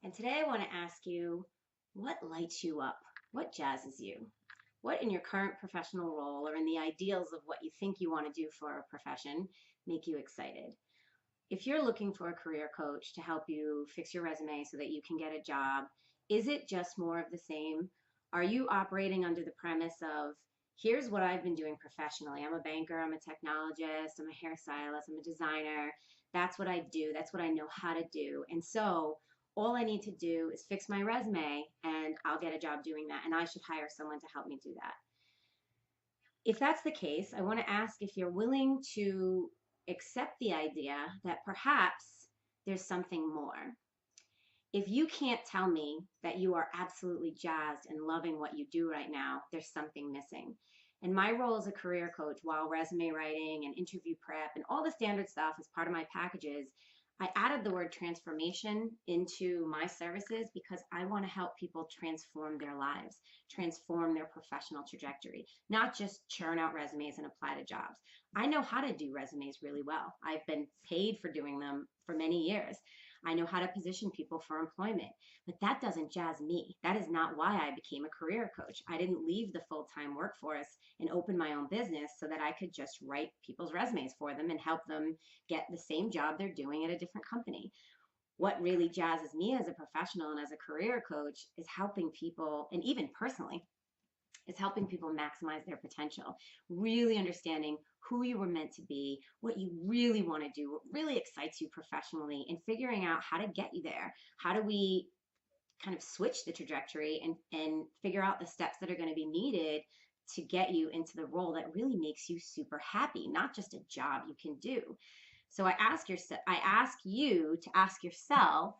And today I want to ask you, what lights you up? What jazzes you? What in your current professional role or in the ideals of what you think you want to do for a profession make you excited? If you're looking for a career coach to help you fix your resume so that you can get a job, is it just more of the same? Are you operating under the premise of, here's what I've been doing professionally? I'm a banker, I'm a technologist, I'm a hairstylist, I'm a designer. That's what I do, that's what I know how to do. And so all I need to do is fix my resume and I'll get a job doing that. And I should hire someone to help me do that. If that's the case, I want to ask if you're willing to accept the idea that perhaps there's something more. If you can't tell me that you are absolutely jazzed and loving what you do right now, there's something missing. And my role as a career coach, while resume writing and interview prep and all the standard stuff is part of my packages, I added the word transformation into my services because I want to help people transform their lives, transform their professional trajectory, not just churn out resumes and apply to jobs. I know how to do resumes really well. I've been paid for doing them for many years. I know how to position people for employment, but that doesn't jazz me. That is not why I became a career coach. I didn't leave the full time workforce and open my own business so that I could just write people's resumes for them and help them get the same job they're doing at a different company. What really jazzes me as a professional and as a career coach is helping people, and even personally, is helping people maximize their potential, really understanding who you were meant to be, what you really want to do, what really excites you professionally, and figuring out how to get you there. How do we kind of switch the trajectory and figure out the steps that are going to be needed to get you into the role that really makes you super happy, not just a job you can do. So I ask you to ask yourself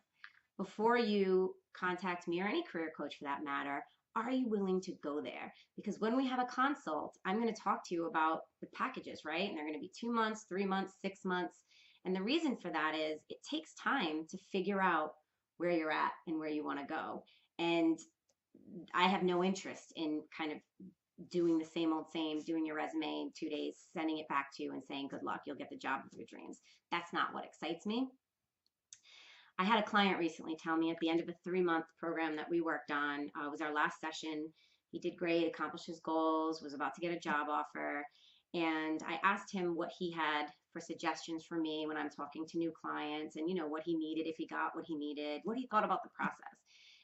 before you contact me or any career coach for that matter, are you willing to go there? Because when we have a consult, I'm going to talk to you about the packages, right? And they're going to be 2 months, 3 months, 6 months. And the reason for that is it takes time to figure out where you're at and where you want to go. And I have no interest in kind of doing the same old same, doing your resume in 2 days, sending it back to you and saying, good luck, you'll get the job of your dreams. That's not what excites me. I had a client recently tell me at the end of a 3 month program that we worked on, was our last session. He did great, accomplished his goals, was about to get a job offer. And I asked him what he had for suggestions for me when I'm talking to new clients and, what he needed, if he got what he needed, what he thought about the process.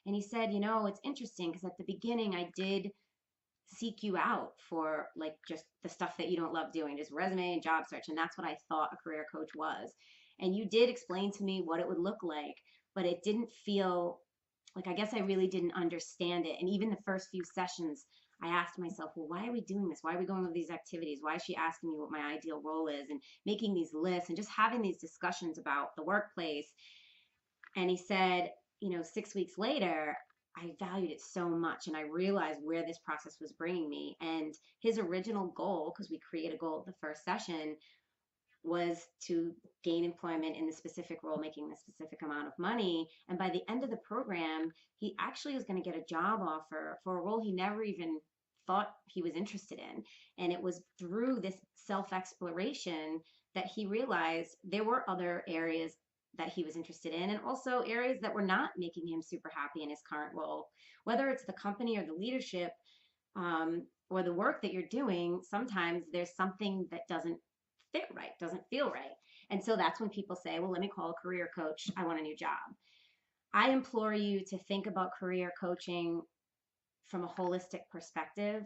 And he said, it's interesting because at the beginning I did seek you out for like just the stuff that you don't love doing, just resume and job search. And that's what I thought a career coach was. And you did explain to me what it would look like, but it didn't feel like, I guess I really didn't understand it. And even the first few sessions, I asked myself, well, why are we doing this? Why are we going with these activities? Why is she asking me what my ideal role is and making these lists and just having these discussions about the workplace? And he said, 6 weeks later, I valued it so much and I realized where this process was bringing me. And his original goal, because we create a goal at the first session, was to gain employment in the specific role, making the specific amount of money. And by the end of the program, he actually was going to get a job offer for a role he never even thought he was interested in. And it was through this self exploration that he realized there were other areas that he was interested in and also areas that were not making him super happy in his current role, whether it's the company or the leadership, or the work that you're doing. Sometimes there's something that doesn't fit right, doesn't feel right. And so that's when people say, well, let me call a career coach. I want a new job. I implore you to think about career coaching from a holistic perspective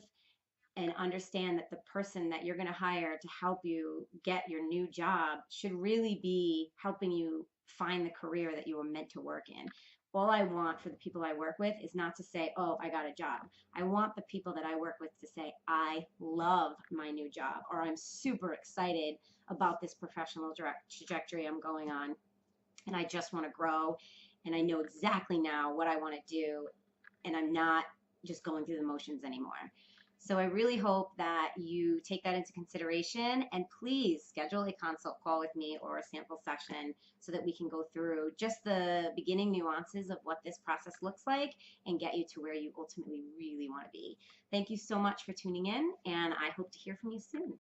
and understand that the person that you're going to hire to help you get your new job should really be helping you find the career that you were meant to work in. All I want for the people I work with is not to say, oh, I got a job. I want the people that I work with to say, I love my new job, or I'm super excited about this professional trajectory I'm going on, and I just want to grow, and I know exactly now what I want to do, and I'm not just going through the motions anymore. So I really hope that you take that into consideration, and please schedule a consult call with me or a sample session so that we can go through just the beginning nuances of what this process looks like and get you to where you ultimately really want to be. Thank you so much for tuning in, and I hope to hear from you soon.